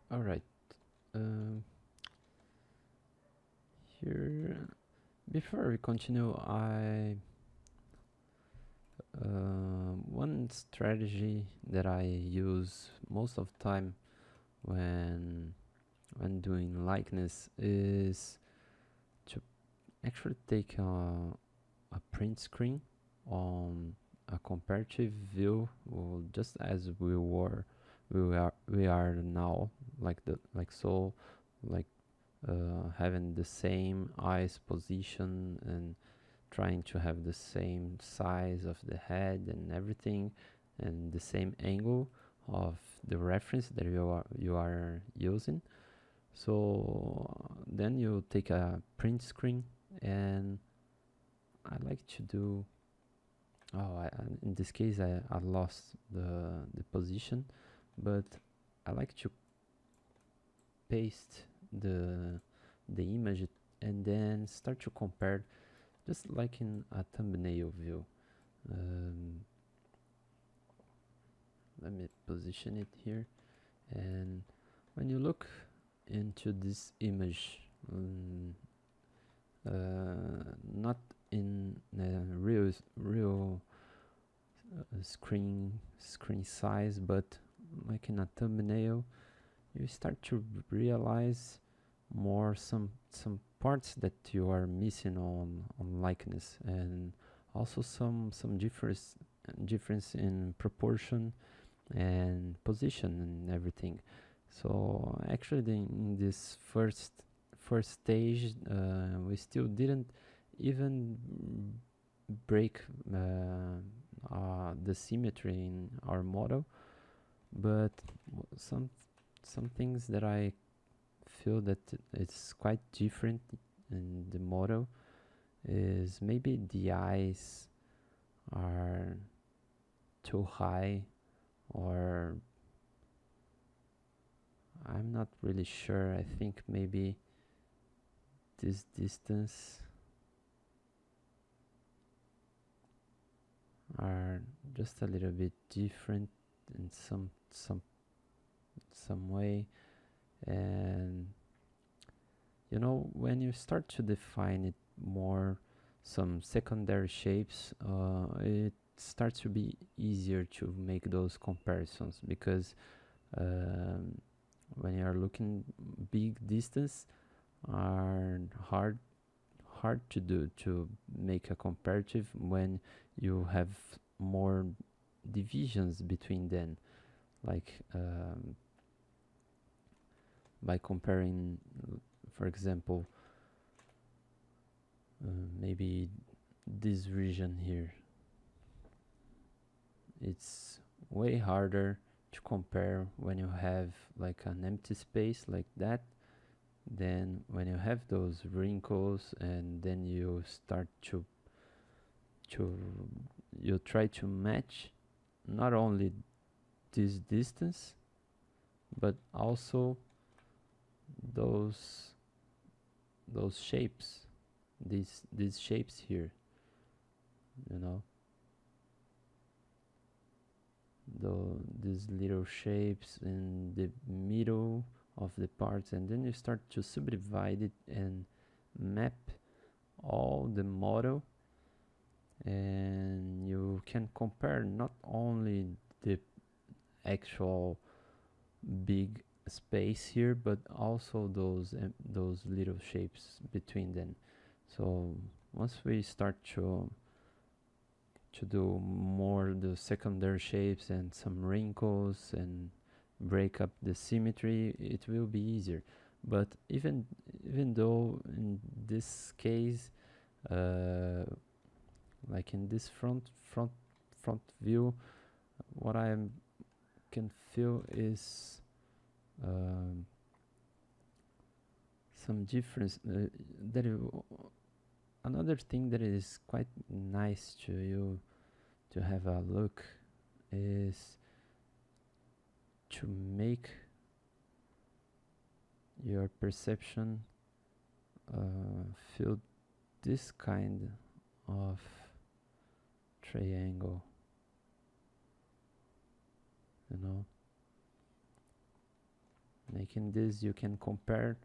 All right. Um, Here, before we continue, I one strategy that I use most of the time when doing likeness is to actually take a print screen on a comparative view, well, just as we are now, like so, like having the same eyes position and trying to have the same size of the head and everything, and the same angle of the reference that you are using. So then you take a print screen, and I like to do. In this case, I lost the position, but I like to paste the image and then start to compare, just like in a thumbnail view. Um, Let me position it here. And when you look into this image, not in real screen size, but like in a thumbnail, you start to realize more some parts that you are missing on likeness, and also some difference in proportion and position and everything. So actually, in this first stage, we still didn't even break the symmetry in our model, but some things that I feel that it's quite different in the model is maybe the eyes are too high, or I'm not really sure. I think maybe this distance are just a little bit different in some way. And when you start to define it more, some secondary shapes, it starts to be easier to make those comparisons, because um, when you are looking big distance are hard to do, to make a comparative when you have more divisions between them, like by comparing, for example, maybe this region here. It's way harder to compare when you have like an empty space like that, than when you have those wrinkles, and then you start to you try to match not only this distance, but also those those shapes, these shapes here, you know these little shapes in the middle of the parts, and then you start to subdivide it and map all the model, and you can compare not only the actual big space here, but also those little shapes between them. So once we start to do more the secondary shapes and some wrinkles and break up the symmetry, it will be easier. But even though in this case, uh, like in this front view, what I can feel is um, some difference. Another thing that is quite nice to have a look is to make your perception feel this kind of triangle, you know making this, you can compare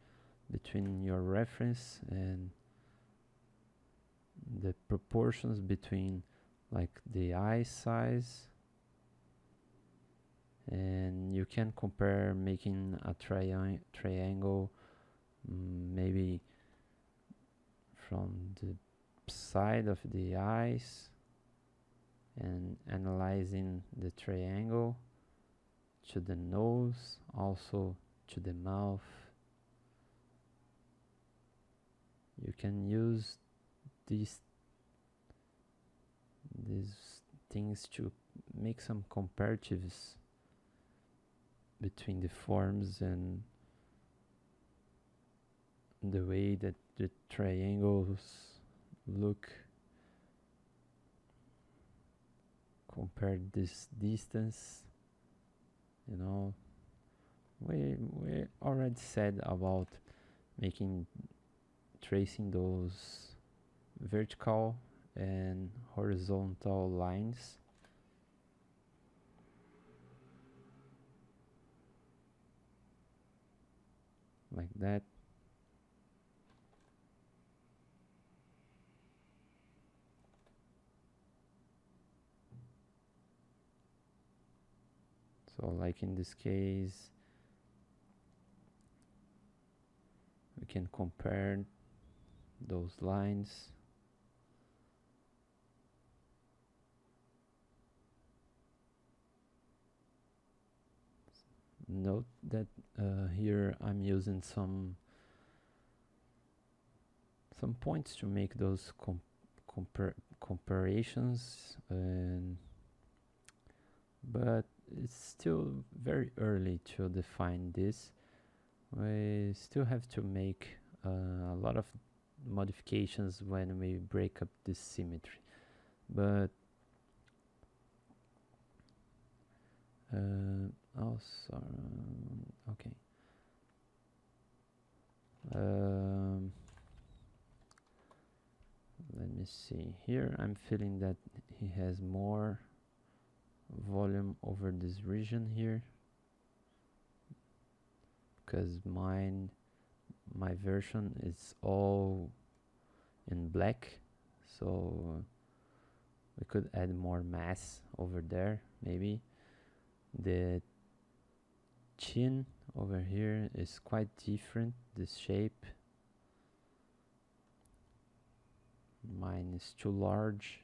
between your reference and the proportions between like the eye size, and you can compare making a triangle, maybe from the side of the eyes and analyzing the triangle to the nose, also to the mouth. You can use these things to make some comparatives between the forms and the way that the triangles look. Compare this distance, you know. We already said about tracing those vertical and horizontal lines. Like that. So like in this case, we can compare those lines. Note that here I'm using some points to make those comparisons, but it's still very early to define this. We still have to make a lot of modifications when we break up this symmetry, but also okay. Let me see here. I'm feeling that he has more volume over this region here, because my version is all in black, so we could add more mass over there. Maybe the chin over here is quite different, this shape. Mine is too large,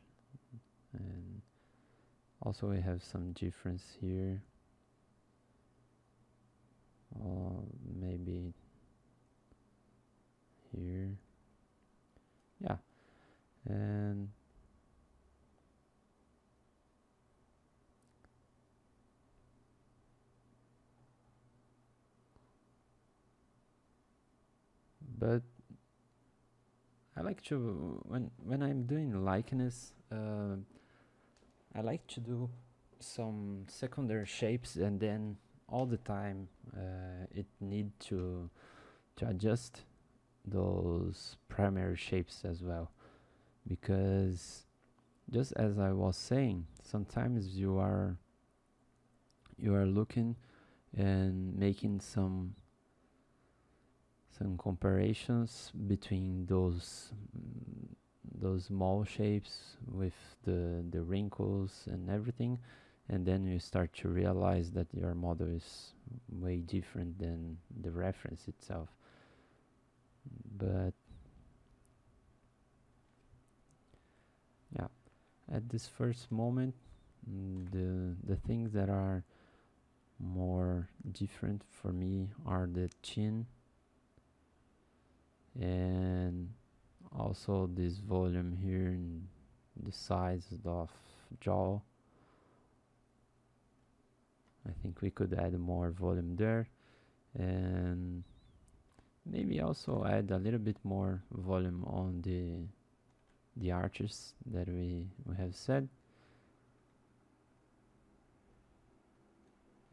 and also we have some difference here. Maybe here. Yeah, and but I like to, when I'm doing likeness, I like to do some secondary shapes, and then all the time it need to adjust those primary shapes as well, because just as I was saying, sometimes you are looking and making some comparisons between those small shapes with the wrinkles and everything, and then you start to realize that your model is way different than the reference itself. But yeah, at this first moment, the things that are more different for me are the chin and also this volume here in the size of jaw. I think we could add more volume there, and maybe also add a little bit more volume on the arches that we have said.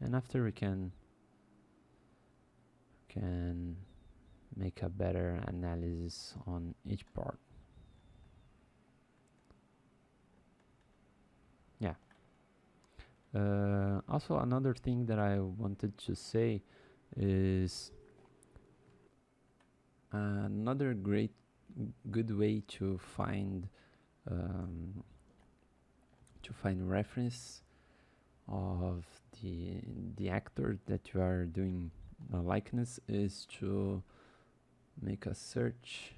And after we can make a better analysis on each part. Yeah. Also, another thing that I wanted to say is another good way um, to find reference of the actor that you are doing a likeness is to make a search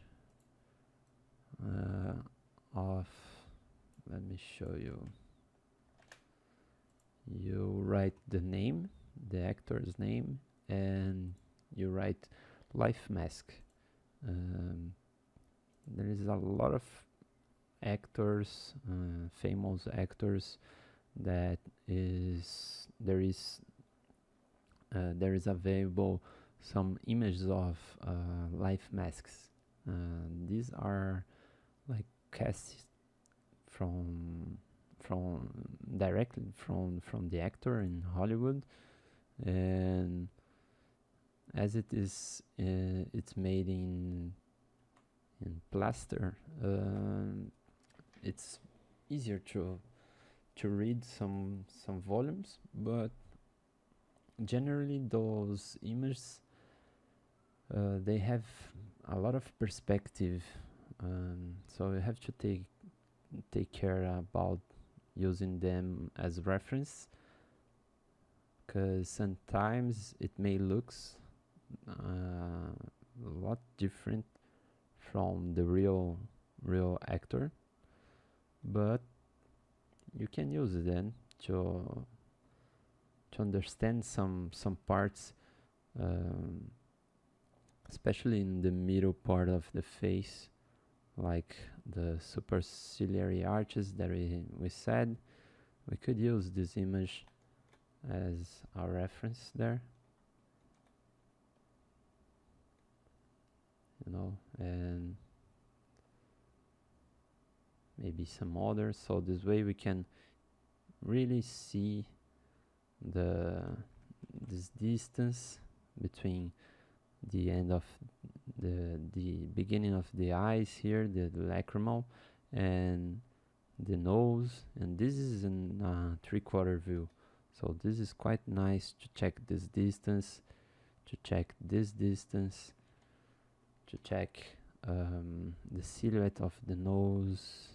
of, let me show you. You write the name, the actor's name, and you write life mask. There is a lot of actors, famous actors, that there is available some images of life masks. These are like cast from directly from the actor in Hollywood, and as it's made in plaster. It's easier to read some volumes, but generally those images they have a lot of perspective, so you have to take care about using them as reference, because sometimes it may looks a lot different from the real actor, but you can use it then to understand some parts, um, especially in the middle part of the face, like the superciliary arches that we said. We could use this image as our reference there, and maybe some others. So this way we can really see this distance between the end of the beginning of the eyes here, the lacrimal, and the nose, and this is in 3/4 view. So this is quite nice to check this distance, to check this distance, to check the silhouette of the nose,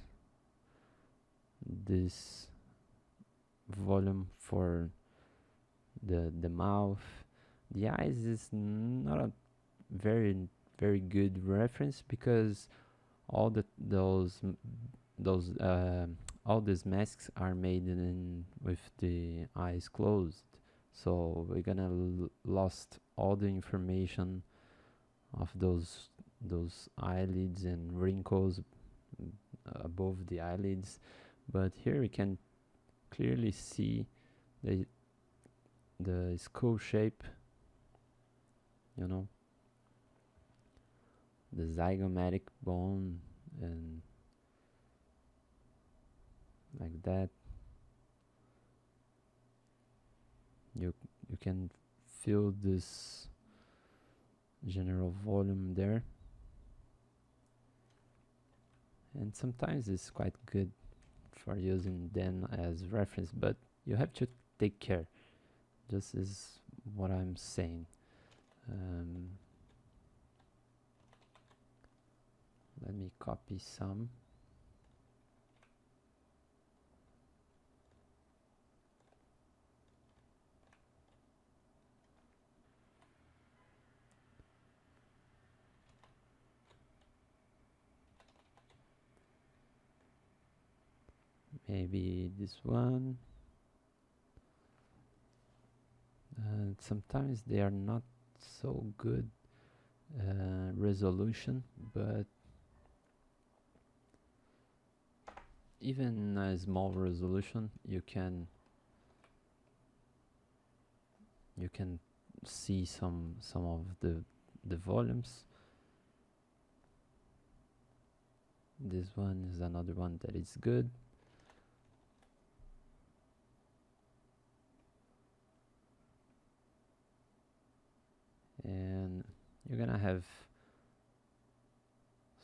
this volume for the mouth. The eyes is not a very good reference, because all all these masks are made with the eyes closed, so we're gonna lost all the information of those eyelids and wrinkles above the eyelids. But here we can clearly see the skull shape, the zygomatic bone, and like that. You can feel this general volume there, and sometimes it's quite good for using them as reference, but you have to take care. This is what I'm saying. Let me copy some. Maybe this one. Sometimes they are not so good resolution, but even a small resolution, you can see some of the volumes. This one is another one that is good. And you're gonna have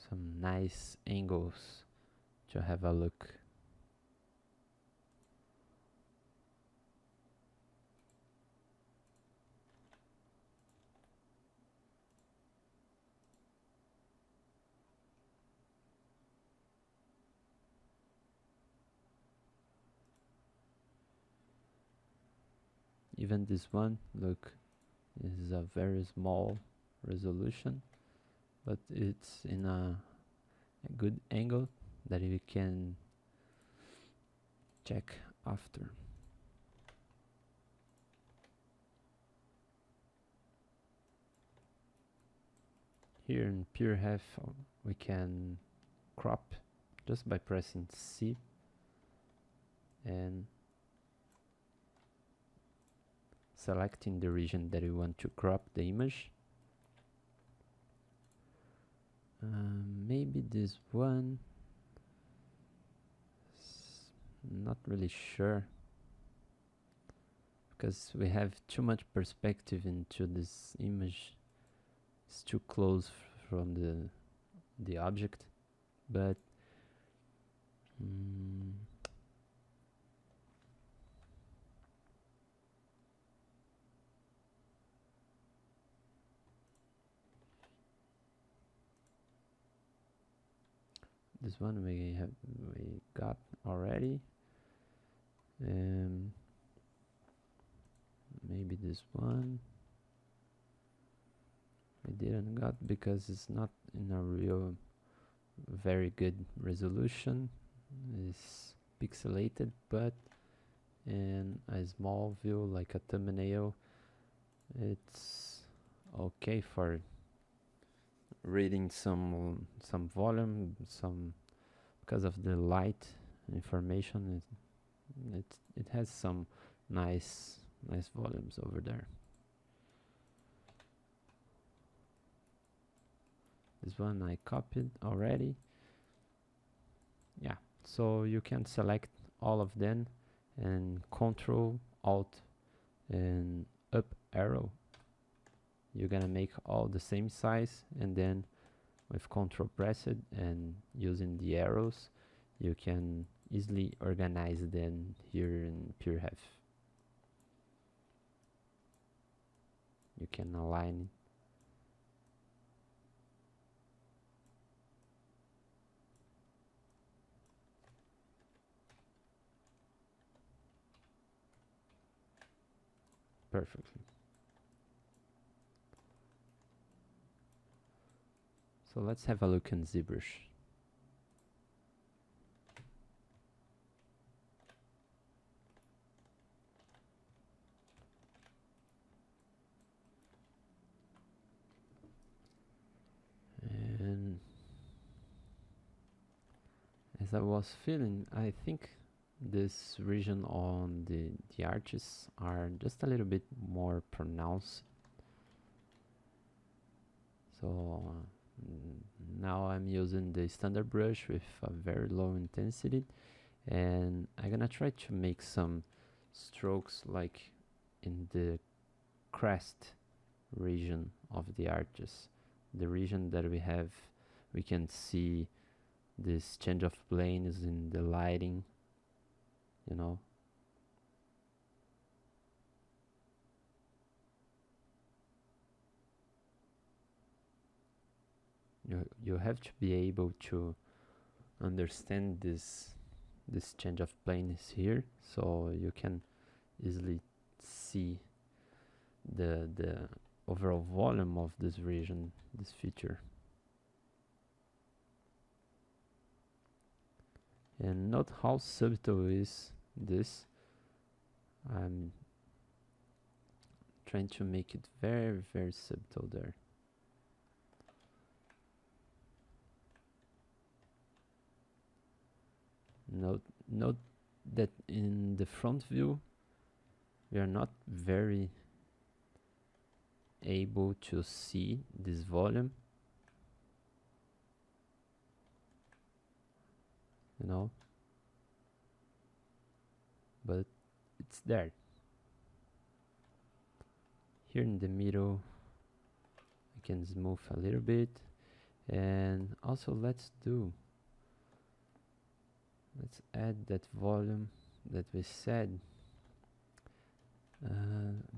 some nice angles to have a look. even this one, look, is a very small resolution, but it's in a good angle that we can check after. Here in PureHef we can crop just by pressing C and selecting the region that we want to crop the image. Maybe this one, not really sure, because we have too much perspective into this image. It's too close from the object, but this one we got already. Maybe this one we didn't got because it's not in a real very good resolution. It's pixelated, but in a small view like a thumbnail it's okay for reading some volume, because of the light information. It has some nice volumes over there. This one I copied already. Yeah, so you can select all of them and Control Alt and up arrow. You're gonna make all the same size, and then with Control pressed and using the arrows you can easily organize them here in PureHef. You can align perfectly. So let's have a look in ZBrush. And as I was feeling, I think this region on the arches are just a little bit more pronounced. So now I'm using the standard brush with a very low intensity, and I'm gonna try to make some strokes like in the crest region of the arches, the region that we can see this change of planes in the lighting, you know. You have to be able to understand this change of planes here, so you can easily see the overall volume of this region, this feature. And note how subtle is this. I'm trying to make it very, very subtle there. Note that in the front view we are not very able to see this volume, you know, but it's there. Here in the middle I can smooth a little bit, and also let's add that volume that we said.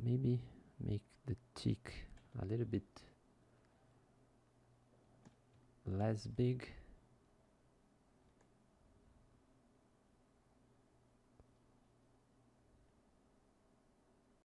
Maybe make the tick a little bit less big.